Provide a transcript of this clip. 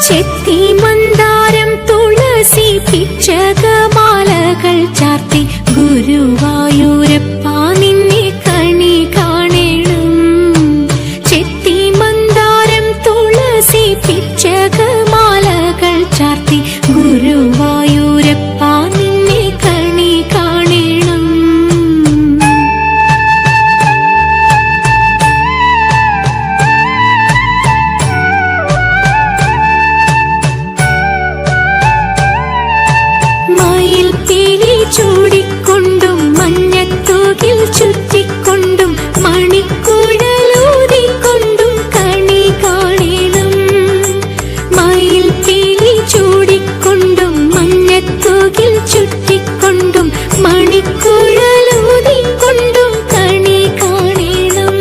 ചെത്തി മന്ദാരം തുളസി പിച്ചകമാലകൾ ചാർത്തി ഗുരുവായൂരപ്പ നിന്നെ കണി കാണണം. ചെത്തി മന്ദാരം തുളസി പിച്ചകമാലകൾ ചാർത്തി ഗുരുവായൂരപ്പ നിന്നെ കണി കാണണം. ചൂടിക്കൊണ്ടും മഞ്ഞത്തൂകിൽ ചുറ്റും